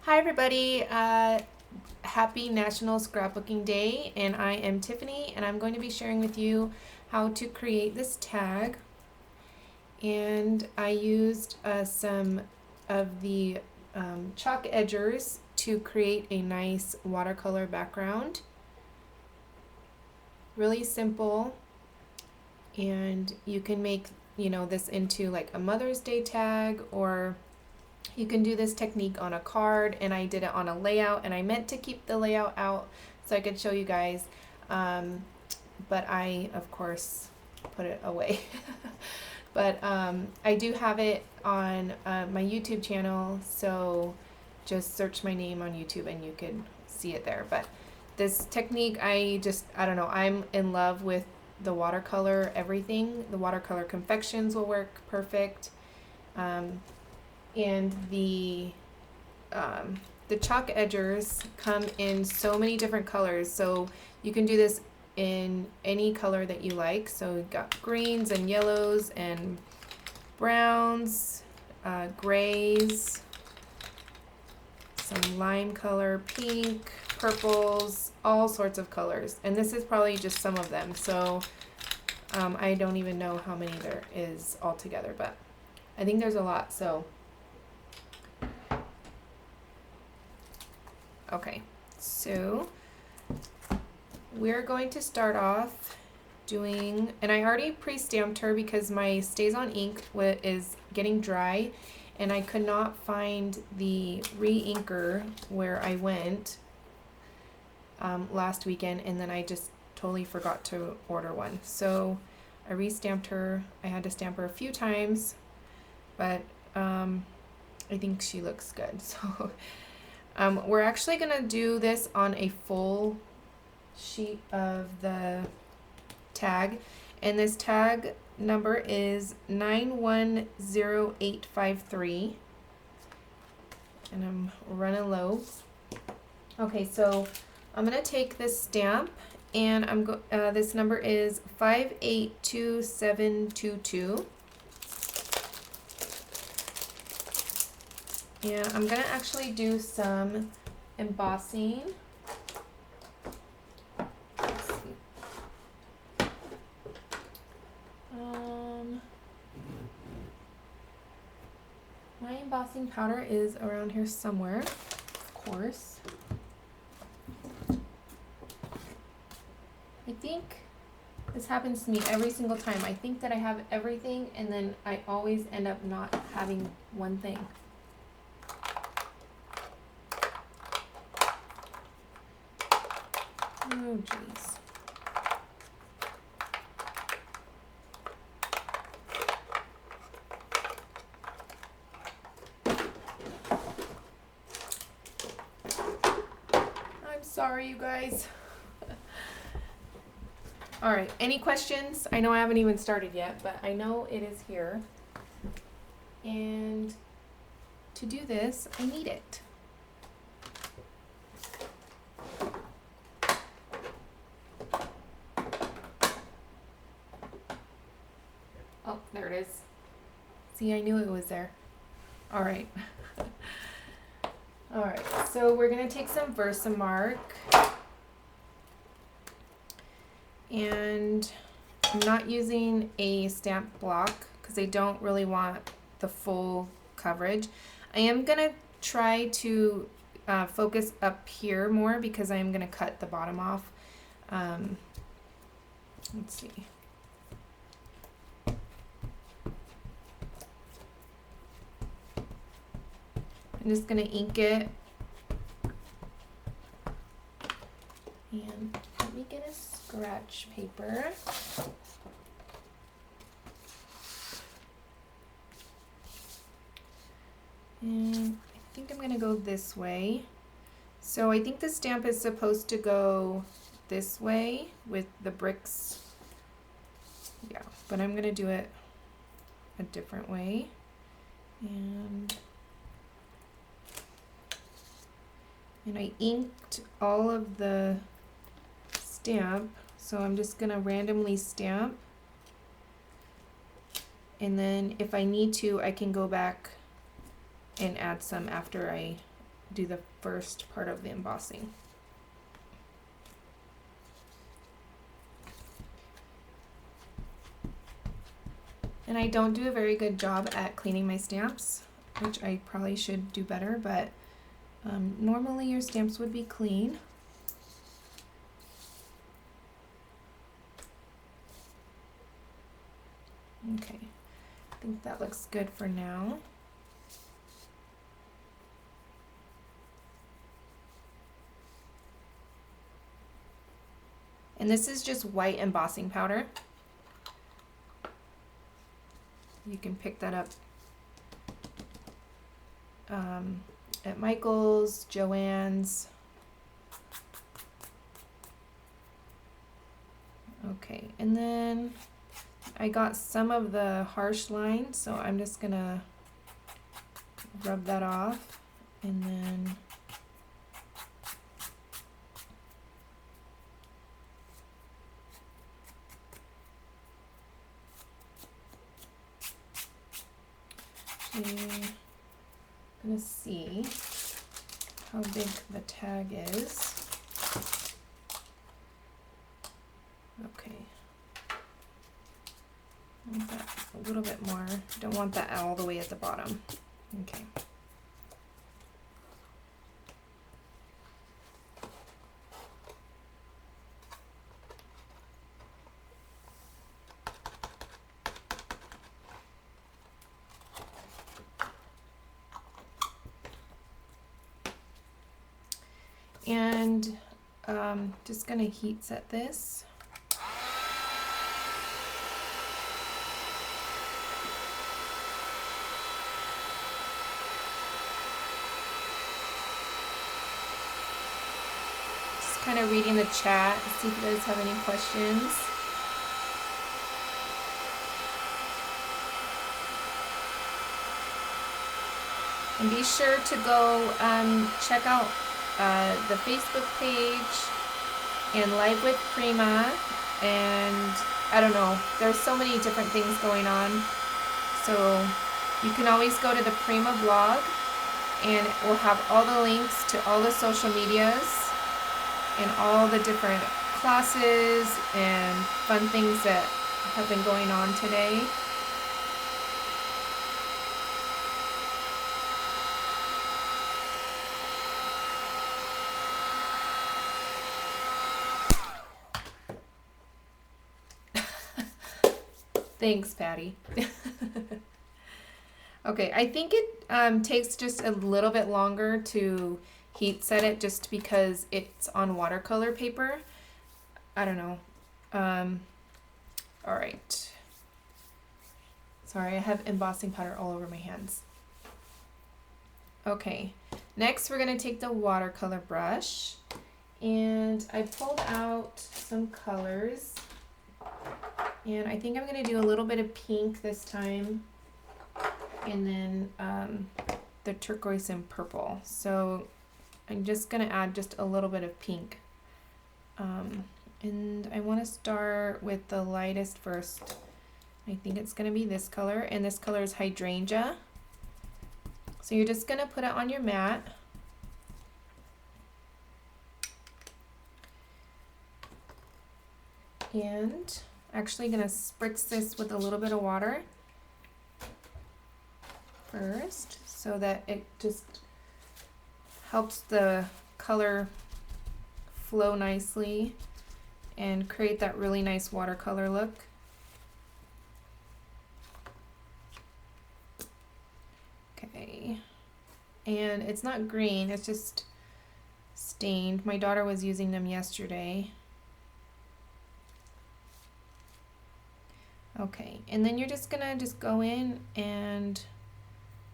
Hi everybody, happy National Scrapbooking Day, and I am Tiffany and I'm going to be sharing with you how to create this tag. And I used some of the chalk edgers to create a nice watercolor background. Really simple, and you can make this into like a Mother's Day tag, or you can do this technique on a card, and I did it on a layout, and I meant to keep the layout out so I could show you guys, but I of course put it away. But I do have it on my YouTube channel, so just search my name on YouTube and you can see it there. But this technique, I don't know, I'm in love with the watercolor everything. The watercolor confections will work perfect. And the chalk edgers come in so many different colors, so you can do this in any color that you like. So we've got greens and yellows and browns, grays, some lime color, pink, purples, all sorts of colors. And this is probably just some of them, so I don't even know how many there is altogether, but I think there's a lot. So okay, so we're going to start off doing, and I already pre-stamped her because my Stays on ink is getting dry, and I could not find the re-inker where I went last weekend, and then I just totally forgot to order one. So I re-stamped her. I had to stamp her a few times, but I think she looks good. So we're actually gonna do this on a full sheet of the tag, and this tag number is 910853, and I'm running low. Okay, so I'm gonna take this stamp, and this number is 582722. And I'm gonna actually do some embossing. Let's see. My embossing powder is around here somewhere, of course. I think this happens to me every single time. I think that I have everything, and then I always end up not having one thing. Oh, jeez. I'm sorry, you guys. All right, any questions? I know I haven't even started yet, but I know it is here. And to do this, I need it. Oh, there it is. See, I knew it was there. All right. All right, so we're gonna take some Versamark, and I'm not using a stamp block because I don't really want the full coverage. I am gonna try to focus up here more because I am gonna cut the bottom off. Let's see. I'm just gonna ink it, and let me get a scratch paper. And I think I'm gonna go this way. So I think the stamp is supposed to go this way with the bricks. Yeah, but I'm gonna do it a different way. And I inked all of the stamp, so I'm just gonna randomly stamp, and then if I need to, I can go back and add some after I do the first part of the embossing. And I don't do a very good job at cleaning my stamps, which I probably should do better, but normally your stamps would be clean. Okay, I think that looks good for now. And this is just white embossing powder. You can pick that up at Michael's, Joann's. Okay, and then I got some of the harsh line, so I'm just gonna rub that off, and then I'm gonna see how big the tag is. Okay. I want that a little bit more. Don't want that all the way at the bottom. Okay. And just gonna heat set this. Just kind of reading the chat, see if you guys have any questions. And be sure to go check out the Facebook page and Live with Prima, and I don't know, there's so many different things going on, so you can always go to the Prima blog and it will have all the links to all the social medias and all the different classes and fun things that have been going on today. Thanks, Patty. Okay, I think it takes just a little bit longer to heat set it just because it's on watercolor paper. I don't know. All right. Sorry, I have embossing powder all over my hands. Okay, next we're gonna take the watercolor brush, and I pulled out some colors. And I think I'm going to do a little bit of pink this time, and then the turquoise and purple. So I'm just going to add just a little bit of pink. And I want to start with the lightest first. I think it's going to be this color, and this color is hydrangea. So you're just going to put it on your mat. And actually gonna spritz this with a little bit of water first so that it just helps the color flow nicely and create that really nice watercolor look. Okay, and it's not green, it's just stained. My daughter was using them yesterday. Okay, and then you're just gonna go in, and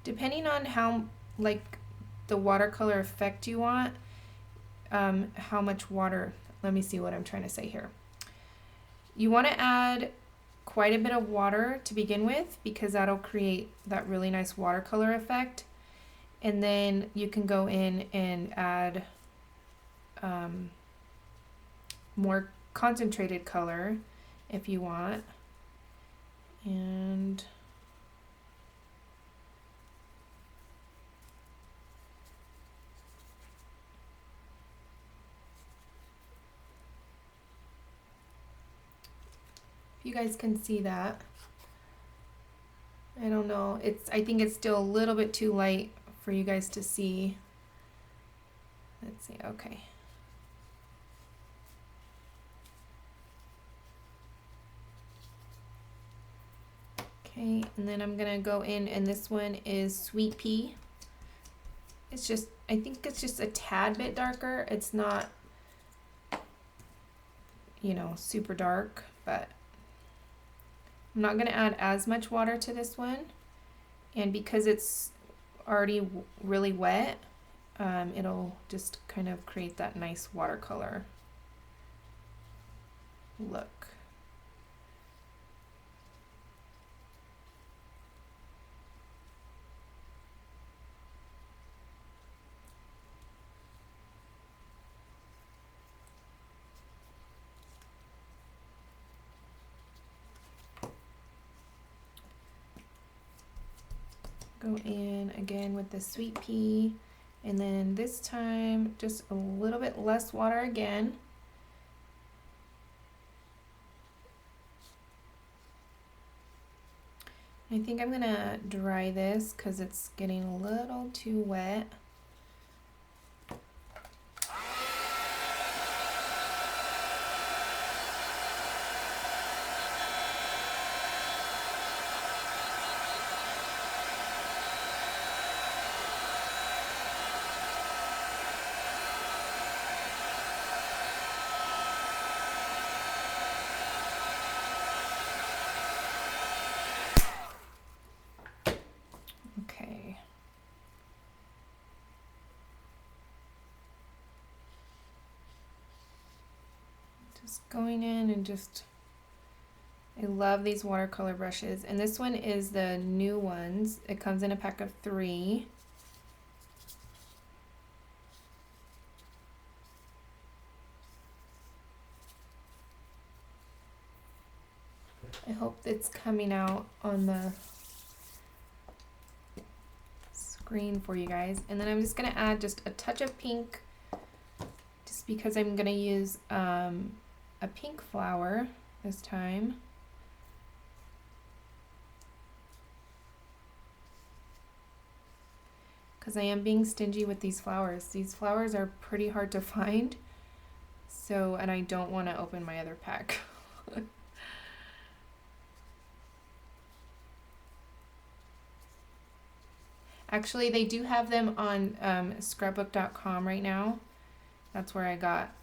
depending on how like the watercolor effect you want, how much water, let me see what I'm trying to say here. You want to add quite a bit of water to begin with because that'll create that really nice watercolor effect, and then you can go in and add more concentrated color if you want. And you guys can see that. I don't know. I think it's still a little bit too light for you guys to see. Let's see. Okay. Okay, and then I'm gonna go in, and this one is Sweet Pea. It's just, I think it's just a tad bit darker. It's not, you know, super dark, but I'm not gonna add as much water to this one. And because it's already really wet, it'll just kind of create that nice watercolor look. Go in again with the Sweet Pea, and then this time just a little bit less water again. I think I'm gonna dry this because it's getting a little too wet. Okay. Just going in and just, I love these watercolor brushes, and this one is the new ones. It comes in a pack of 3. I hope it's coming out on the screen for you guys. And then I'm just gonna add just a touch of pink, just because I'm gonna use a pink flower this time. Because I am being stingy with these flowers. These flowers are pretty hard to find. So, and I don't want to open my other pack. Actually, they do have them on scrapbook.com right now. That's where I got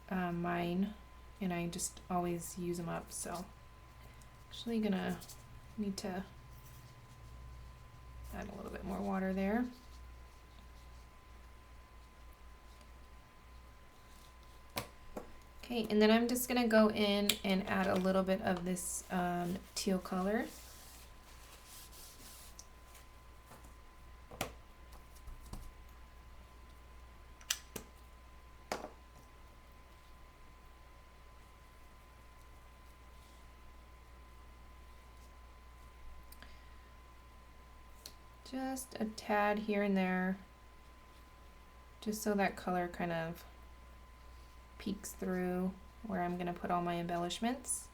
mine, and I just always use them up. So, actually gonna need to add a little bit more water there. Okay, and then I'm just gonna go in and add a little bit of this teal color. Just a tad here and there, just so that color kind of peeks through where I'm gonna put all my embellishments.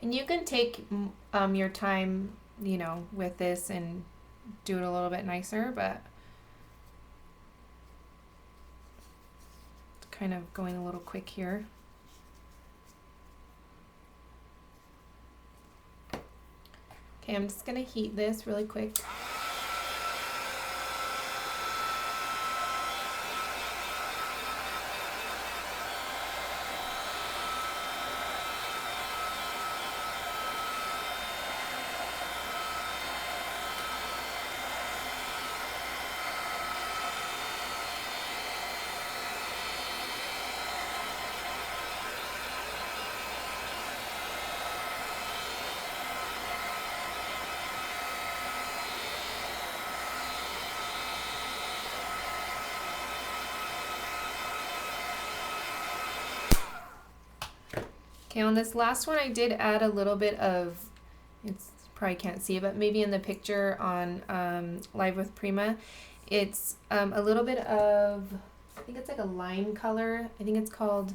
And you can take your time, you know, with this and do it a little bit nicer, but it's kind of going a little quick here. Okay, I'm just gonna heat this really quick. Okay, on this last one I did add a little bit of, it's probably can't see it, but maybe in the picture on Live with Prima, it's a little bit of, I think it's like a lime color. I think it's called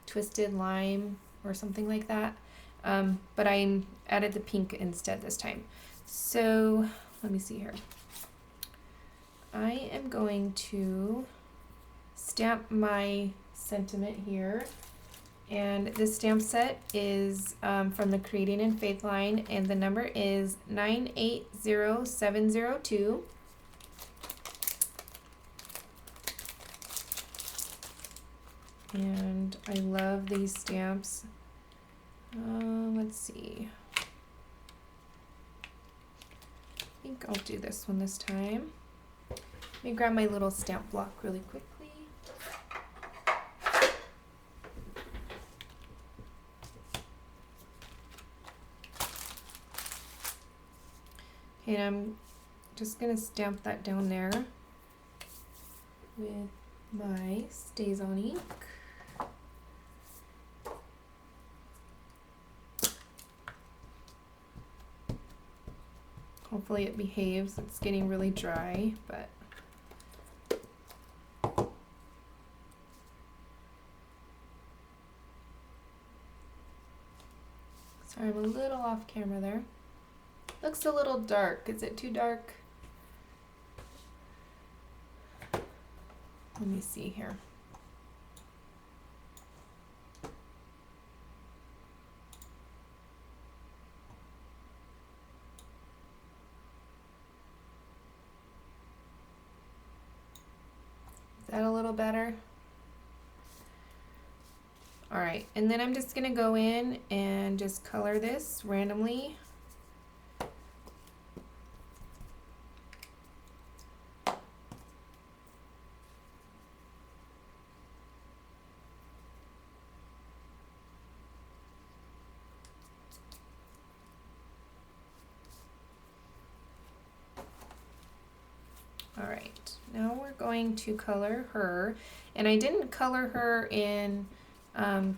Twisted Lime or something like that. But I added the pink instead this time. So let me see here. I am going to stamp my sentiment here. And this stamp set is from the Creating in Faith line, and the number is 980702. And I love these stamps. Let's see. I think I'll do this one this time. Let me grab my little stamp block really quickly. And I'm just going to stamp that down there with my StazOn ink. Hopefully it behaves. It's getting really dry, but sorry, I'm a little off camera there. Looks a little dark. Is it too dark? Let me see here. Is that a little better? All right, and then I'm just gonna go in and just color this randomly. All right, now we're going to color her, and I didn't color her in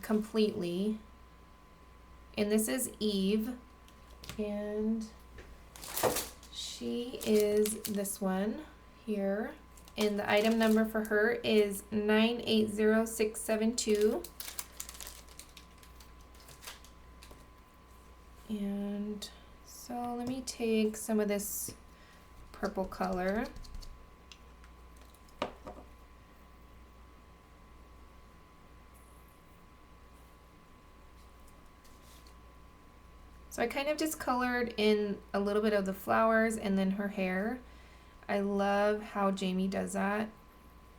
completely, and this is Eve, and she is this one here, and the item number for her is 980672. And so let me take some of this purple color. So I kind of just colored in a little bit of the flowers and then her hair. I love how Jamie does that.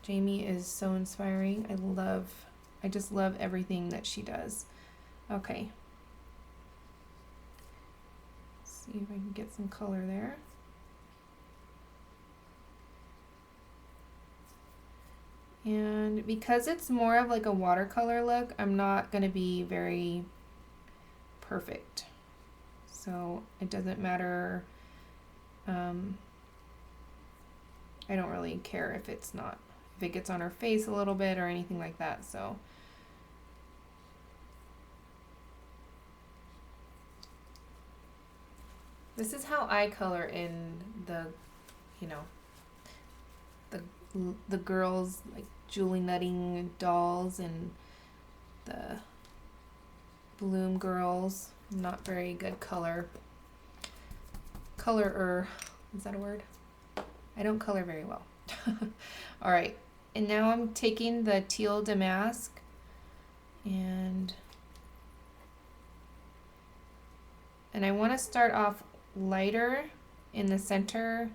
Jamie is so inspiring. I just love everything that she does. Okay. Let's see if I can get some color there. And because it's more of like a watercolor look, I'm not going to be very perfect. So it doesn't matter. I don't really care if it gets on her face a little bit or anything like that. So this is how I color in the, the girls, like Julie Nutting dolls and the Bloom girls. Not very good colorer. Is that a word? I don't color very well. All right, and now I'm taking the teal damask and I want to start off lighter in the center,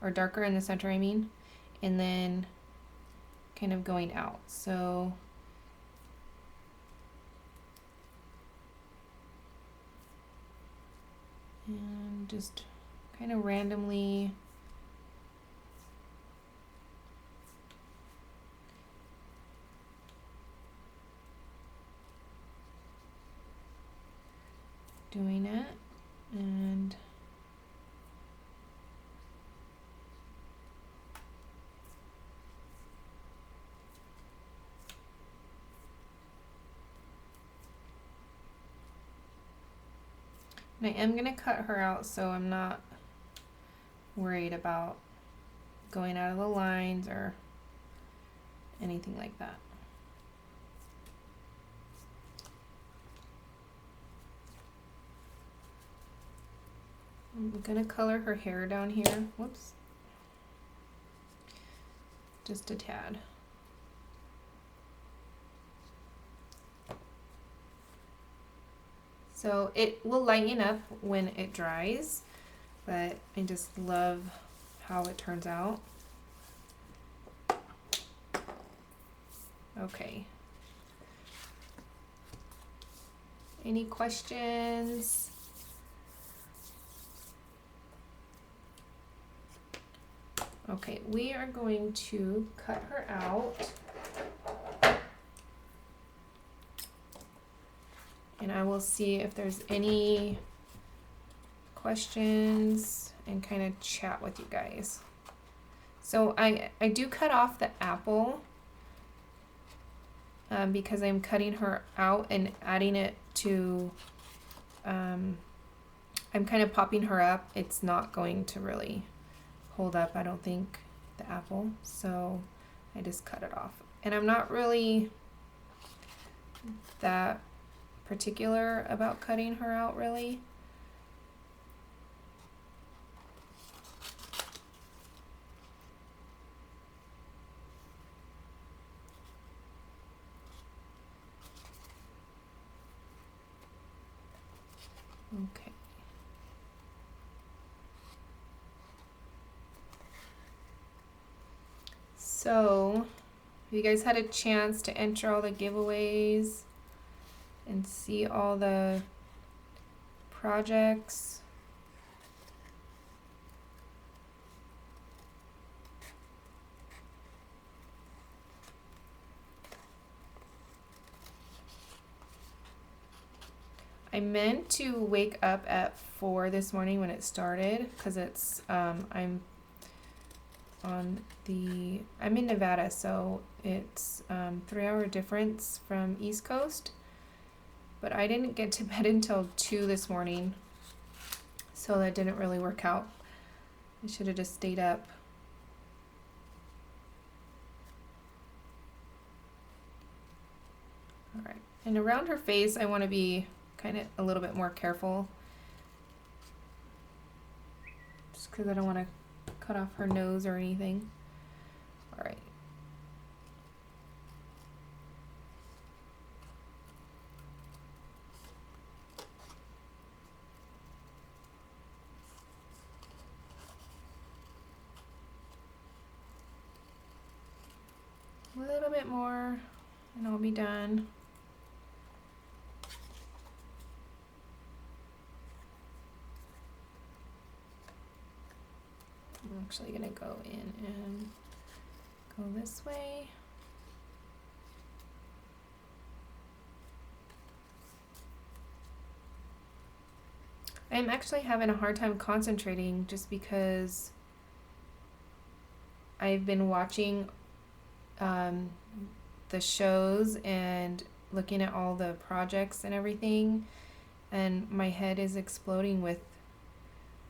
or darker in the center, I mean, and then kind of going out. So and just kind of randomly doing it, and And I am going to cut her out so I'm not worried about going out of the lines or anything like that. I'm going to color her hair down here. Whoops. Just a tad. So it will lighten up when it dries, but I just love how it turns out. Okay. Any questions? Okay, we are going to cut her out. And I will see if there's any questions and kind of chat with you guys. So I do cut off the apple because I'm cutting her out and adding it to, I'm kind of popping her up. It's not going to really hold up, I don't think, the apple. So I just cut it off. And I'm not really that particular about cutting her out, really. Okay. So, you guys had a chance to enter all the giveaways and see all the projects. I meant to wake up at 4 this morning when it started because it's I'm in Nevada, so it's 3-hour difference from East Coast. But I didn't get to bed until 2 this morning, so that didn't really work out. I should have just stayed up. All right, and around her face, I want to be kind of a little bit more careful, just because I don't want to cut off her nose or anything. All right. A little bit more and I'll be done. I'm actually gonna go in and go this way. I'm actually having a hard time concentrating just because I've been watching the shows and looking at all the projects and everything, and my head is exploding with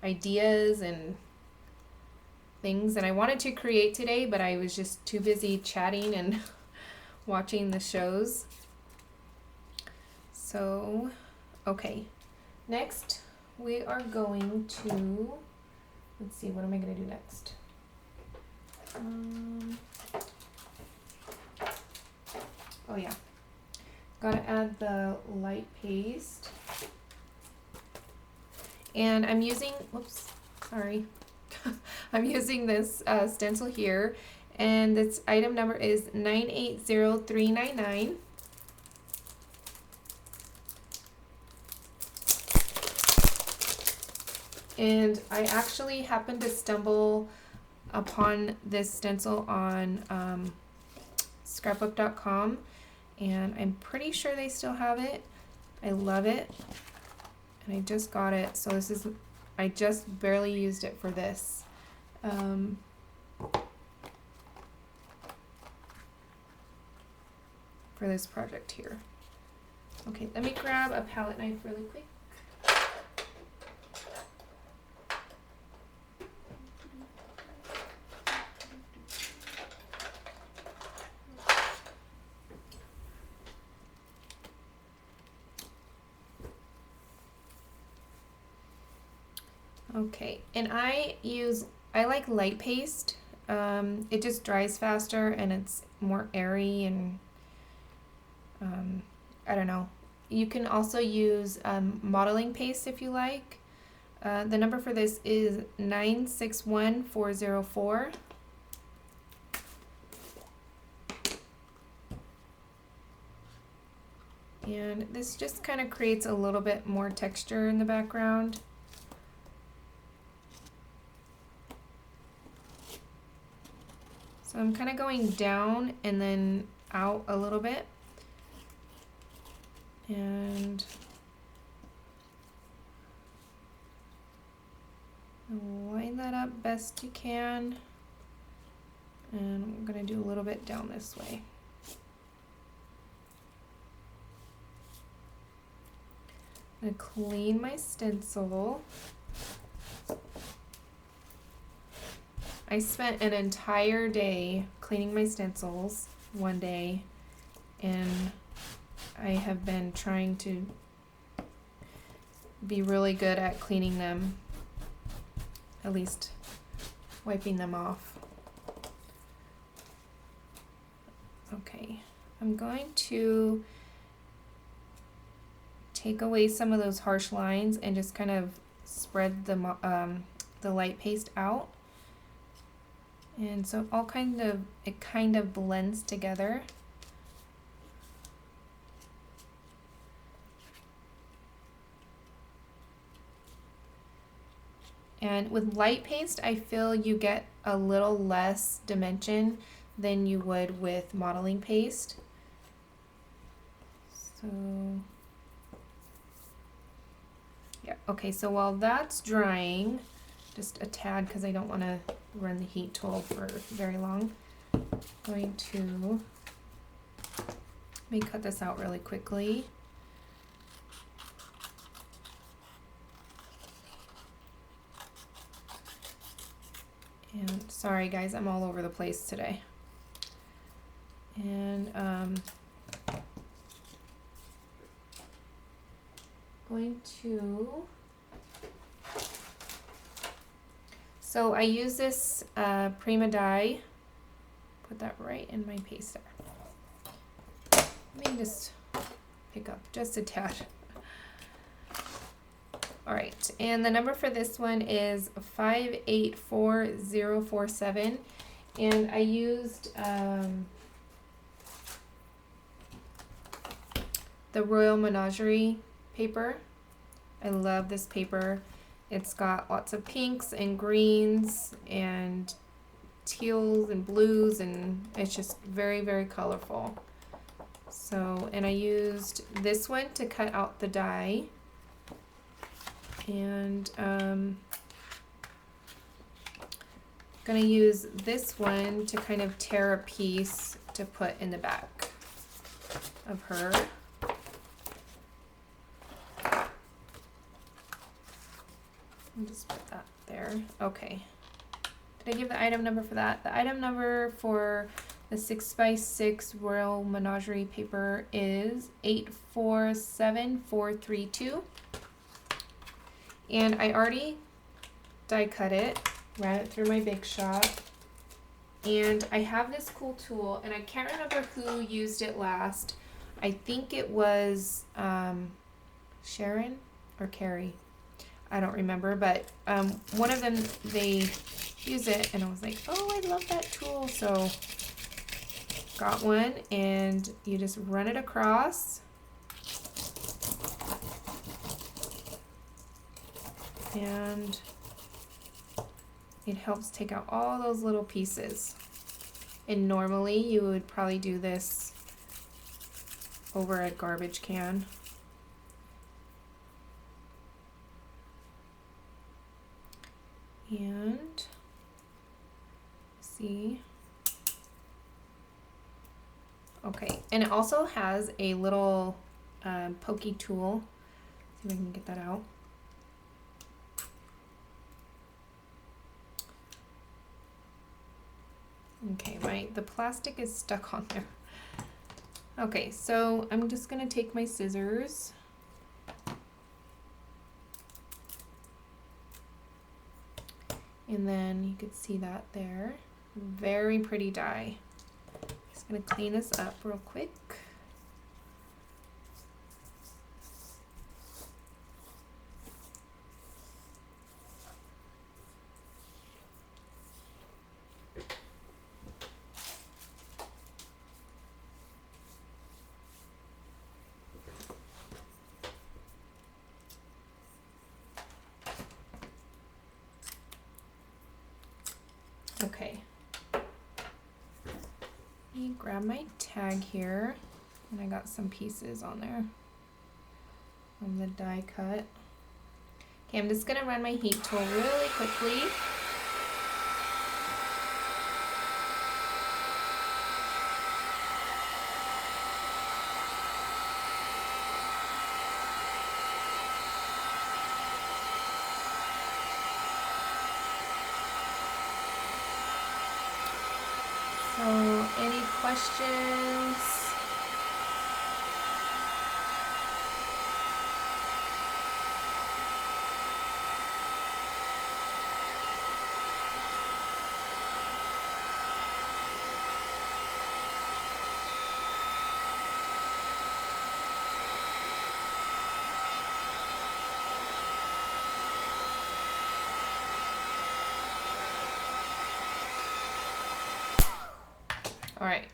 ideas and things that I wanted to create today, but I was just too busy chatting and watching the shows. So, okay. Next, we are going to, let's see, what am I going to do next? Oh yeah, gotta add the light paste. And I'm using, whoops, sorry. I'm using this stencil here, and its item number is 980399. And I actually happened to stumble upon this stencil on scrapbook.com, and I'm pretty sure they still have it. I love it, and I just got it, so this is, I just barely used it for this. For this project here. Okay, let me grab a palette knife really quick. Okay, and I like light paste. It just dries faster and it's more airy and I don't know. You can also use modeling paste if you like. The number for this is 961404. And this just kind of creates a little bit more texture in the background. So I'm kind of going down and then out a little bit. And line that up best you can. And I'm going to do a little bit down this way. I'm going to clean my stencil. I spent an entire day cleaning my stencils one day, and I have been trying to be really good at cleaning them, at least wiping them off. Okay, I'm going to take away some of those harsh lines and just kind of spread the light paste out. And so it kind of blends together. And with light paste, I feel you get a little less dimension than you would with modeling paste. So, yeah, okay, so while that's drying, just a tad because I don't want to run the heat tool for very long, I'm going to cut this out really quickly. And sorry guys, I'm all over the place today. And going to, so I use this Prima die, put that right in my paster. Let me just pick up just a tad. All right, and the number for this one is 584047, and I used the Royal Menagerie paper. I love this paper. It's got lots of pinks and greens and teals and blues, and it's just very, very colorful. So, and I used this one to cut out the die. And gonna use this one to kind of tear a piece to put in the back of her. I'll just put that there. Okay. Did I give the item number for that? The item number for the 6x6 Royal Menagerie paper is 847432. And I already die cut it, ran it through my Big Shot. And I have this cool tool, and I can't remember who used it last. I think it was Sharon or Carrie. I don't remember, but one of them, they use it, and I was like, oh, I love that tool. So got one, and you just run it across. And it helps take out all those little pieces. And normally you would probably do this over a garbage can. And see. Okay, and it also has a little pokey tool. See if I can get that out. Okay, the plastic is stuck on there. Okay, so I'm just gonna take my scissors And then you could see that there. Very pretty dye. Just gonna clean this up real quick. Okay. Let me grab my tag here, and I got some pieces on there from the die cut. Okay, I'm just gonna run my heat tool really quickly. So, any questions? All right.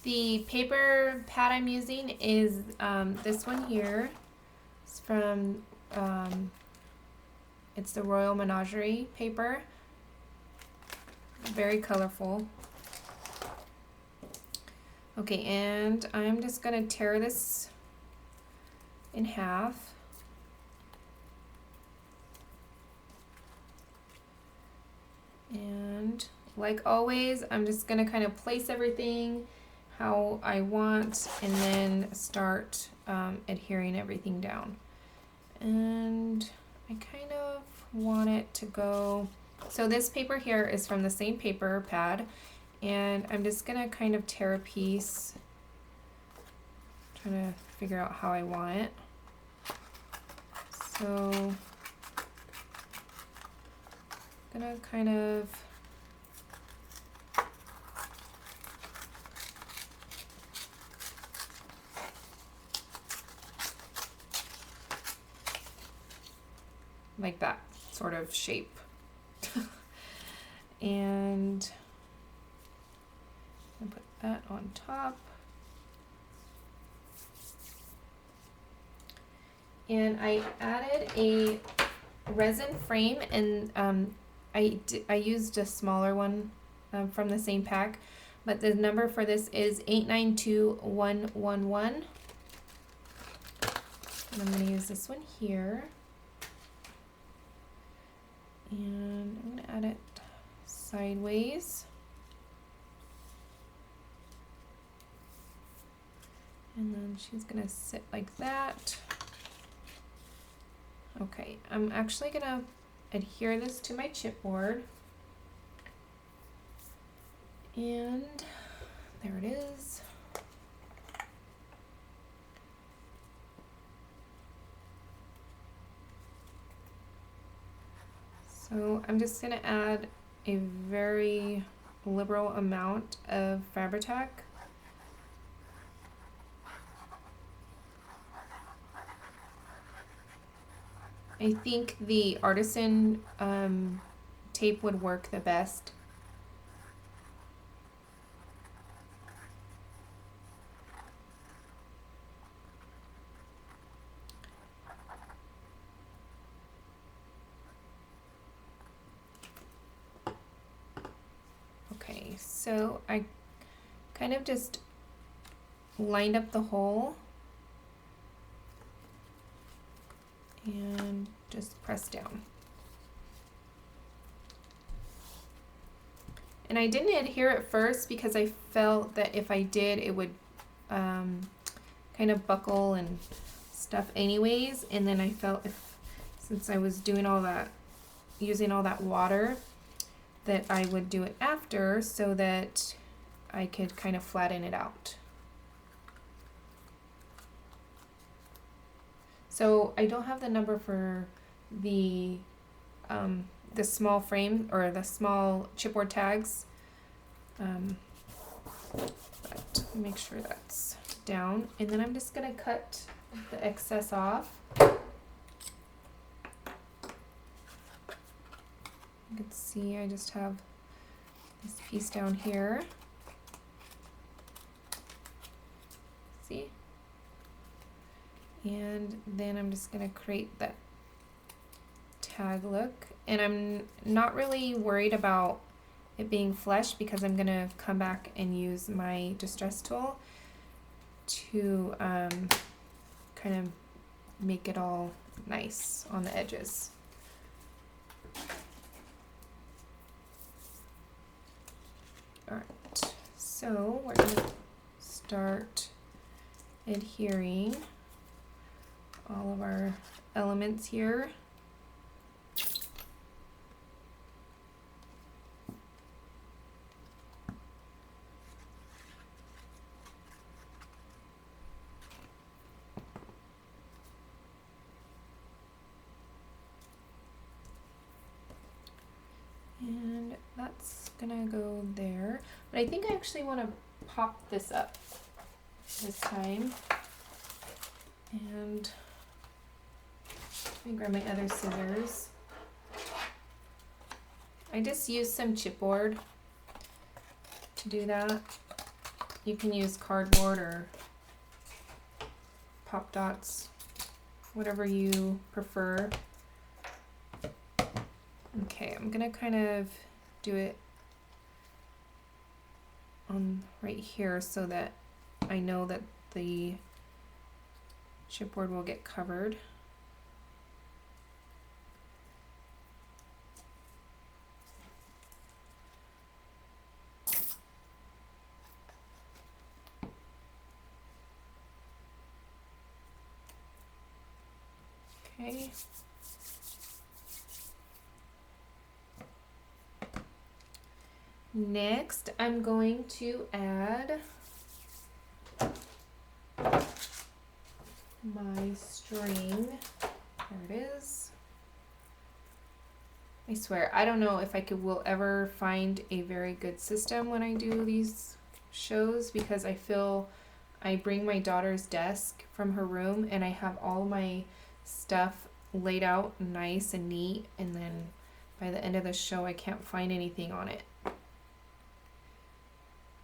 The paper pad I'm using is this one here. It's from, it's the Royal Menagerie paper. Very colorful. Okay, and I'm just gonna tear this in half. And like always, I'm just gonna kind of place everything how I want and then start adhering everything down. And I kind of want it to go, so this paper here is from the same paper pad, and I'm just gonna kind of tear a piece, trying to figure out how I want it. So I'm gonna kind of like that sort of shape. And I'll put that on top. And I added a resin frame, and I used a smaller one from the same pack, but the number for this is 892111. And I'm going to use this one here. And I'm going to add it sideways. And then she's going to sit like that. Okay, I'm actually going to adhere this to my chipboard. And there it is. So I'm just going to add a very liberal amount of Fabri-Tac. I think the artisan tape would work the best. Okay, so I kind of just lined up the hole and just press down. And I didn't adhere at first because I felt that if I did, it would kind of buckle and stuff anyways. And then I felt since I was doing all that, using all that water, that I would do it after so that I could kind of flatten it out. So I don't have the number for the small frame or the small chipboard tags. But make sure that's down, and then I'm just gonna cut the excess off. You can see I just have this piece down here. See? And then I'm just gonna create that tag look, and I'm not really worried about it being flesh because I'm gonna come back and use my distress tool to kind of make it all nice on the edges. Alright, so we're gonna start adhering all of our elements here. And that's gonna go there. But I think I actually want to pop this up this time. And let me grab my other scissors. I just used some chipboard to do that. You can use cardboard or pop dots, whatever you prefer. Okay, I'm gonna kind of do it on right here so that I know that the chipboard will get covered. Okay. Next, I'm going to add my string. There it is. I swear, I don't know if will ever find a very good system when I do these shows, because I feel I bring my daughter's desk from her room and I have all my stuff laid out nice and neat, and then by the end of the show I can't find anything on it.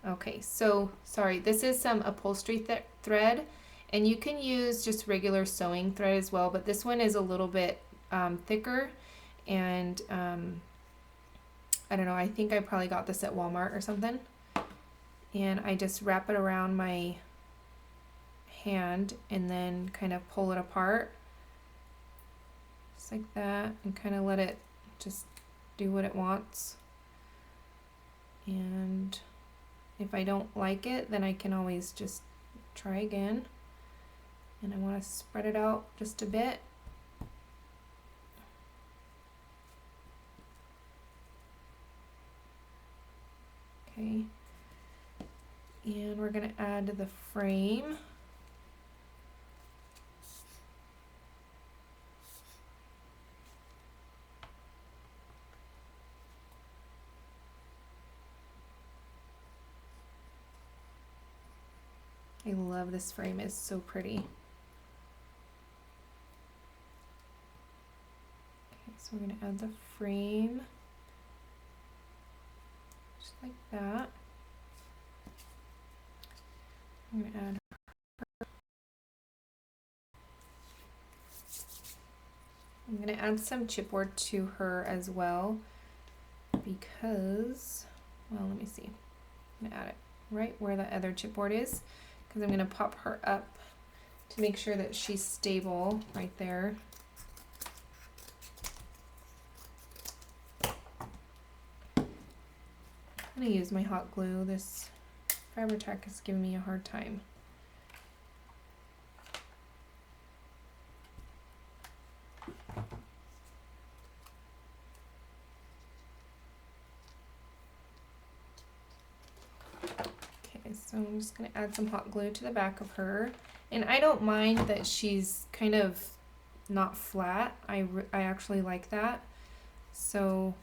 Okay, so sorry, this is some upholstery thread, and you can use just regular sewing thread as well, but this one is a little bit thicker, and I don't know, I think I probably got this at Walmart or something, and I just wrap it around my hand and then kind of pull it apart just like that, and kind of let it just do what it wants. And if I don't like it, then I can always just try again. And I want to spread it out just a bit. Okay. And we're going to add the frame. I love this frame, it's so pretty. Okay, so we're going to add the frame just like that. I'm going to add her. I'm going to add some chipboard to her as well because, well, let me see. I'm going to add it right where the other chipboard is, because I'm going to pop her up to make sure that she's stable right there. I'm going to use my hot glue. This Fabri-Tac is giving me a hard time. So I'm just going to add some hot glue to the back of her. And I don't mind that she's kind of not flat. I actually like that. So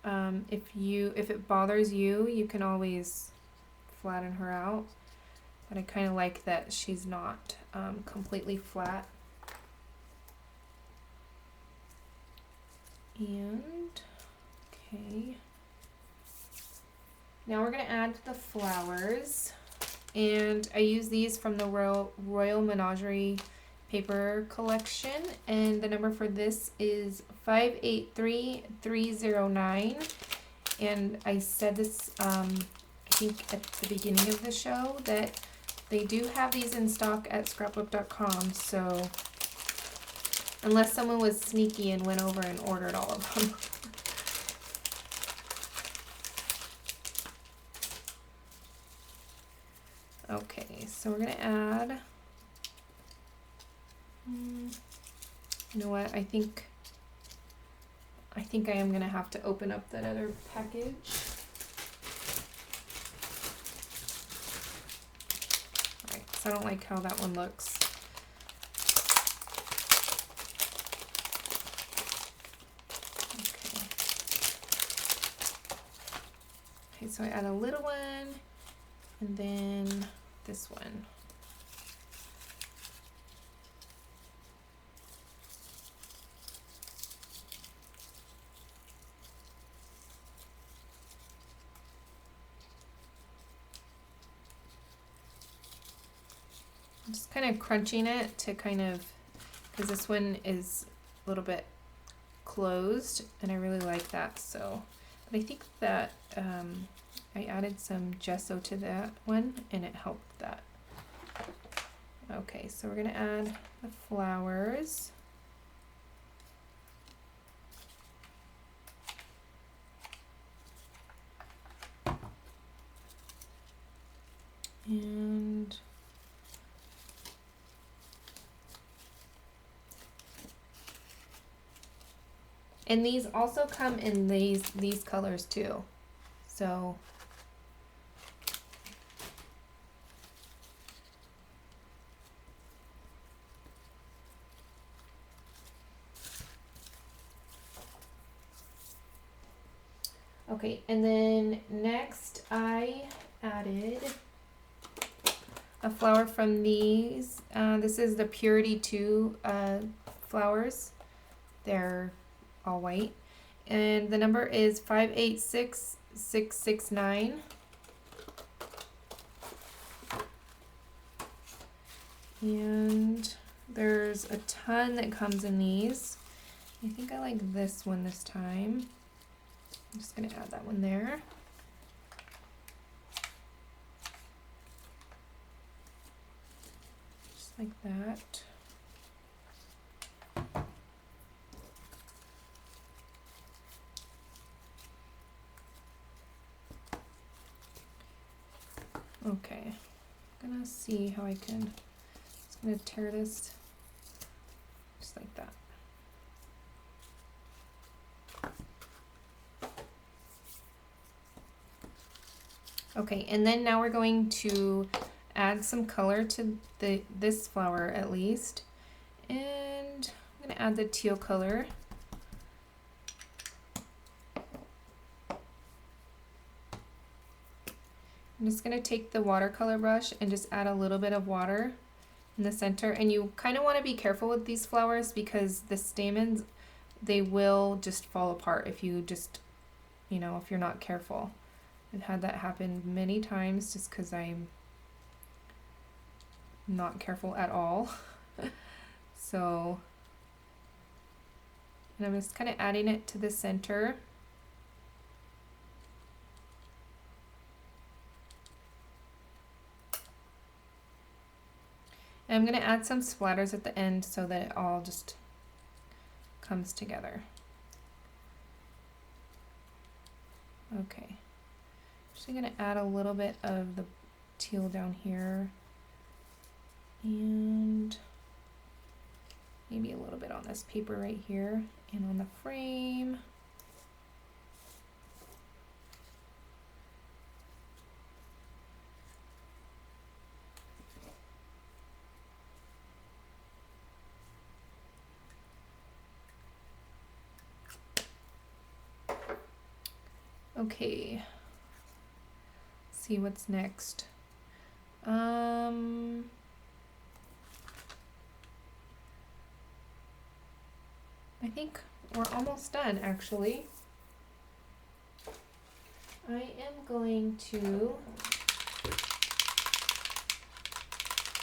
if it bothers you, you can always flatten her out. But I kind of like that she's not completely flat. And okay, now we're gonna add the flowers, and I use these from the Royal Menagerie paper collection, and the number for this is 583309. And I said this I think at the beginning of the show that they do have these in stock at scrapbook.com, so unless someone was sneaky and went over and ordered all of them. Okay, so we're gonna add, you know what, I think I am gonna have to open up that other package. Alright, so I don't like how that one looks. Okay, so I add a little one, and then this one. I'm just kind of crunching it to kind of, because this one is a little bit closed, and I really like that. So, but I think that I added some gesso to that one, and it helped that. Okay, so we're gonna add the flowers. And these also come in these colors too. So okay, and then next I added a flower from these. This is the Purity 2 flowers. They're all white. And the number is 586669. And there's a ton that comes in these. I think I like this one this time. I'm just going to add that one there. Just like that. Okay, I'm gonna see how I can, just gonna tear this just like that. Okay, and then now we're going to add some color to this flower at least. And I'm gonna add the teal color. I'm just going to take the watercolor brush and just add a little bit of water in the center. And you kind of want to be careful with these flowers because the stamens, they will just fall apart if you just, you know, if you're not careful. I've had that happen many times just because I'm not careful at all. So, and I'm just kind of adding it to the center. And I'm going to add some splatters at the end so that it all just comes together. Okay. Just going to add a little bit of the teal down here. And maybe a little bit on this paper right here and on the frame. Okay. Let's see what's next. I think we're almost done, actually. I am going to,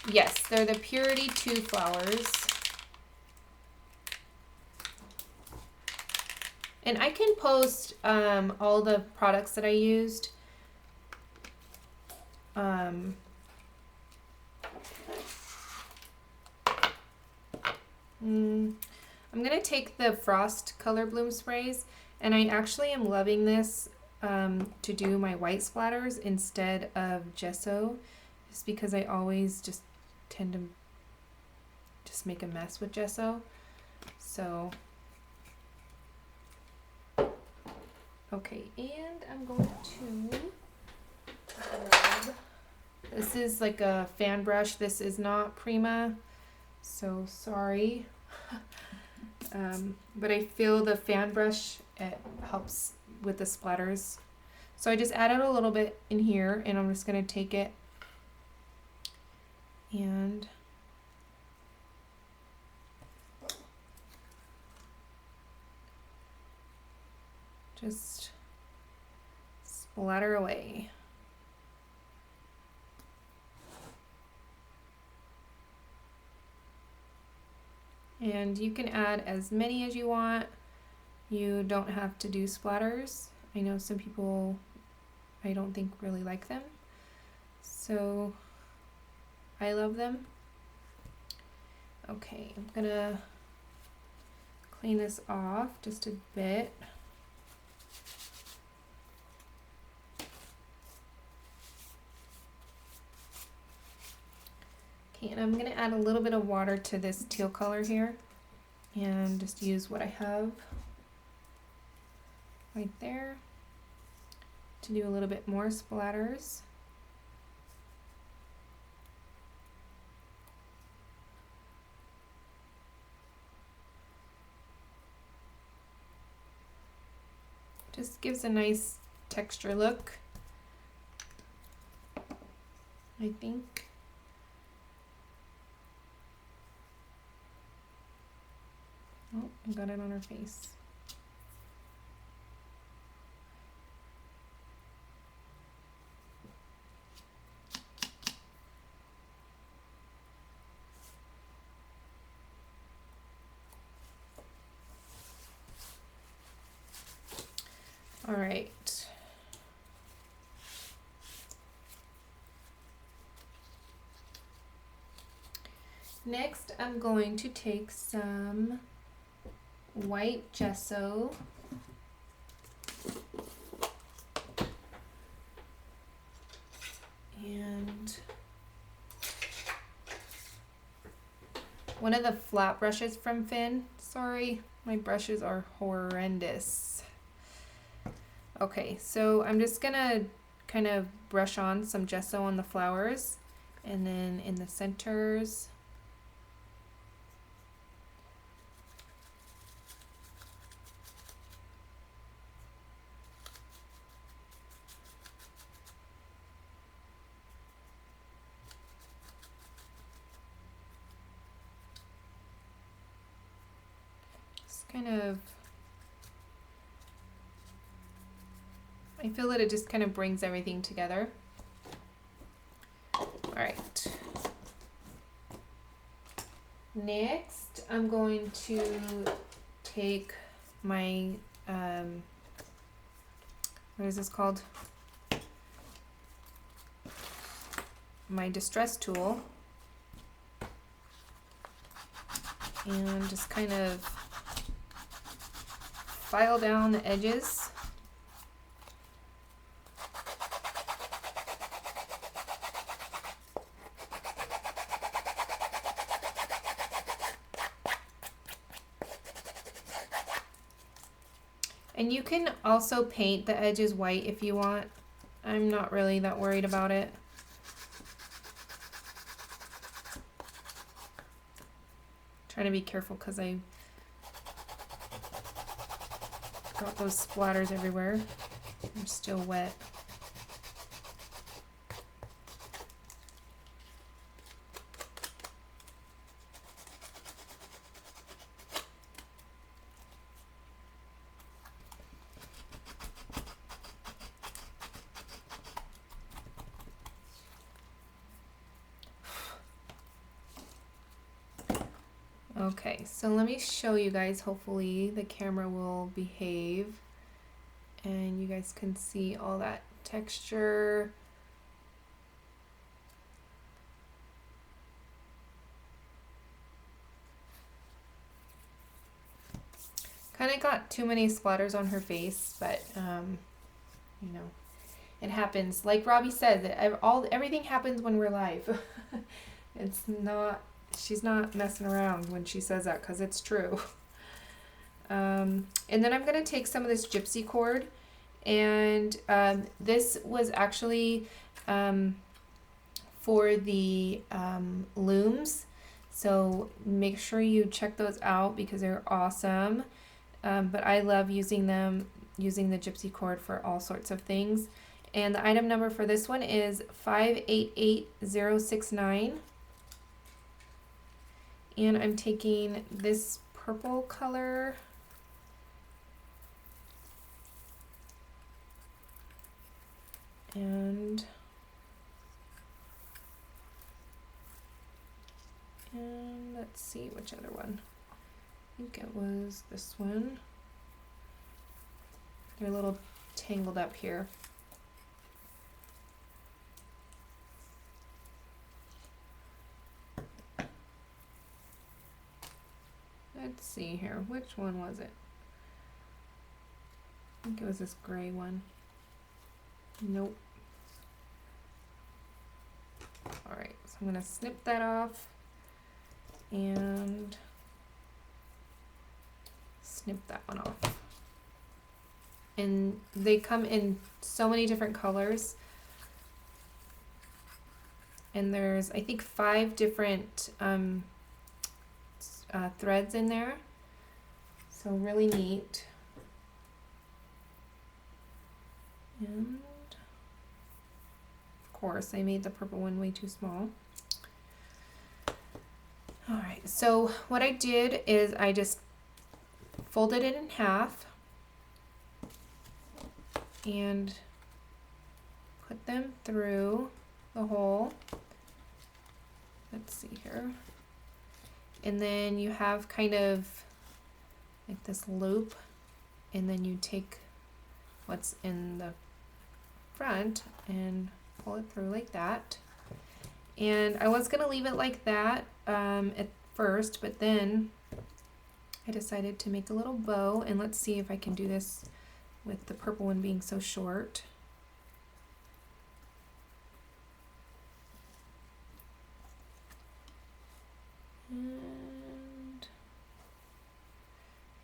yes, they're the Purity 2 flowers. And I can post all the products that I used. I'm gonna take the Frost Color Bloom sprays, and I actually am loving this to do my white splatters instead of gesso, just because I always just tend to just make a mess with gesso. So, okay, and I'm going to grab, this is like a fan brush. This is not Prima, so sorry. But I feel the fan brush, it helps with the splatters. So I just added a little bit in here, and I'm just going to take it and just splatter away. And you can add as many as you want. You don't have to do splatters. I know some people, I don't think really like them. So I love them. Okay, I'm gonna clean this off just a bit. Okay, and I'm going to add a little bit of water to this teal color here and just use what I have right there to do a little bit more splatters. Just gives a nice texture look, I think. Oh, I got it on her face. All right. Next, I'm going to take some white gesso and one of the flat brushes from Finn. Sorry, my brushes are horrendous. Okay, so I'm just gonna kind of brush on some gesso on the flowers, and then in the centers. Kind of, I feel that it just kind of brings everything together. All right. Next, I'm going to take my, what is this called? My distress tool. And just kind of file down the edges. And you can also paint the edges white if you want. I'm not really that worried about it. Trying to be careful because I got those splatters everywhere. They're still wet. Okay, so let me show you guys. Hopefully the camera will behave and you guys can see all that texture. Kind of got too many splatters on her face, but you know, it happens. Like Robbie said, everything happens when we're live. It's not, she's not messing around when she says that, because it's true. And then I'm going to take some of this gypsy cord, and this was actually for the looms, so make sure you check those out because they're awesome. But I love using the gypsy cord for all sorts of things. And the item number for this one is 588069. And I'm taking this purple color, and let's see which other one. I think it was this one. They're a little tangled up here. Let's see here. Which one was it? I think it was this gray one. Nope. Alright, so I'm going to snip that off and snip that one off. And they come in so many different colors. And there's, I think, 5 different threads in there. So really neat. And of course, I made the purple one way too small. Alright, so what I did is I just folded it in half and put them through the hole. Let's see here. And then you have kind of like this loop, and then you take what's in the front and pull it through like that. And I was going to leave it like that at first, but then I decided to make a little bow, and let's see if I can do this with the purple one being so short. And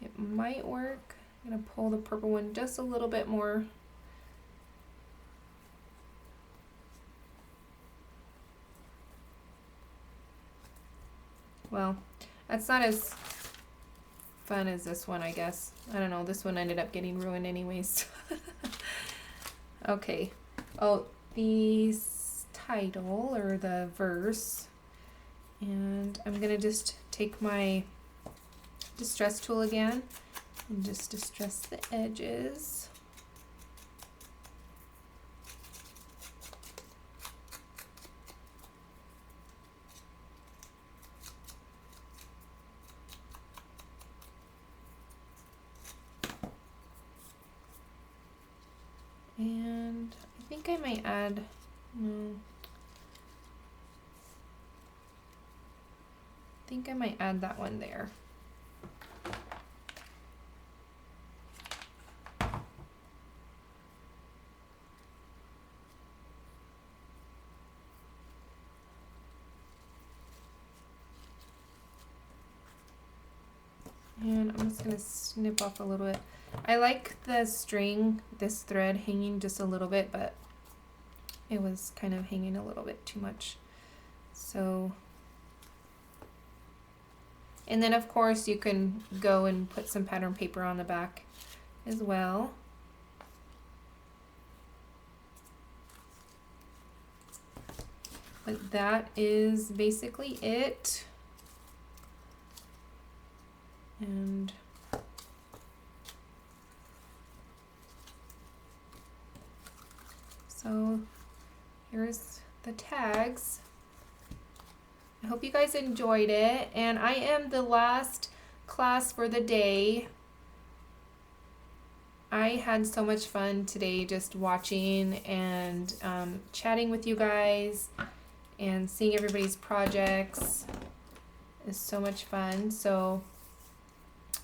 it might work. I'm going to pull the purple one just a little bit more. Well, that's not as fun as this one, I guess. I don't know, this one ended up getting ruined anyways. Okay. Oh, the title or the verse. And I'm gonna just take my distress tool again and just distress the edges. And I think I might add, I think I might add that one there. And I'm just going to snip off a little bit. I like the string, this thread hanging just a little bit, but it was kind of hanging a little bit too much. So, and then of course you can go and put some pattern paper on the back as well. But that is basically it. And so here's the tags. I hope you guys enjoyed it, and I am the last class for the day. I had so much fun today just watching and chatting with you guys and seeing everybody's projects. It's so much fun. So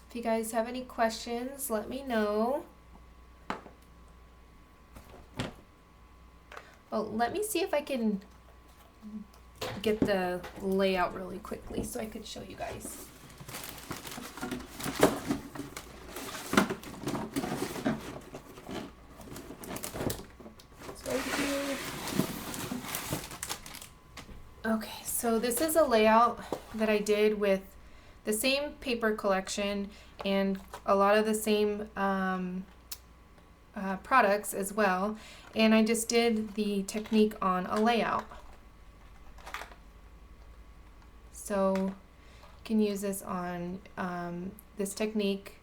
if you guys have any questions, let me know. Well, let me see if I can get the layout really quickly so I could show you guys. So here. Okay, so this is a layout that I did with the same paper collection and a lot of the same products as well, and I just did the technique on a layout. So you can use this on this technique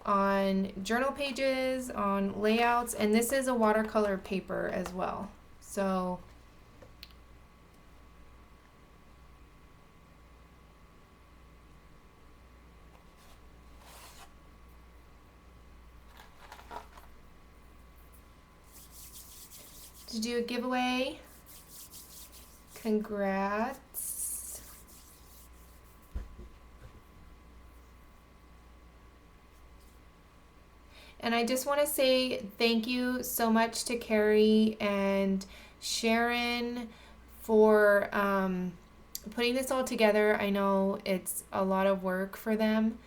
on journal pages, on layouts, and this is a watercolor paper as well. So to do a giveaway. Congrats. And I just want to say thank you so much to Carrie and Sharon for putting this all together. I know it's a lot of work for them,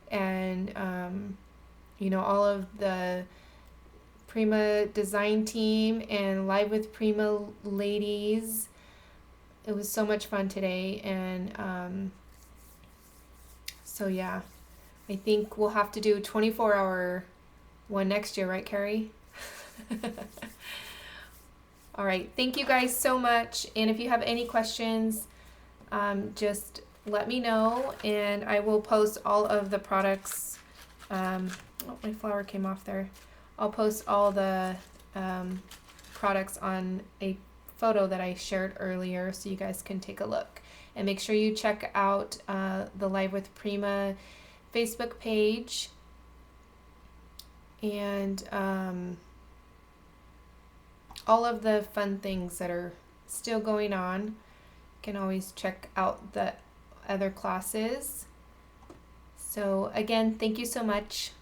and you know, all of the Prima design team and Live with Prima ladies. It was so much fun today, and so yeah, I think we'll have to do a 24-hour one next year, right, Carrie? All right, thank you guys so much, and if you have any questions, just let me know, and I will post all of the products. Oh, my flower came off there. I'll post all the products on a photo that I shared earlier so you guys can take a look. And make sure you check out the Live with Prima Facebook page. And all of the fun things that are still going on. You can always check out the other classes. So again, thank you so much.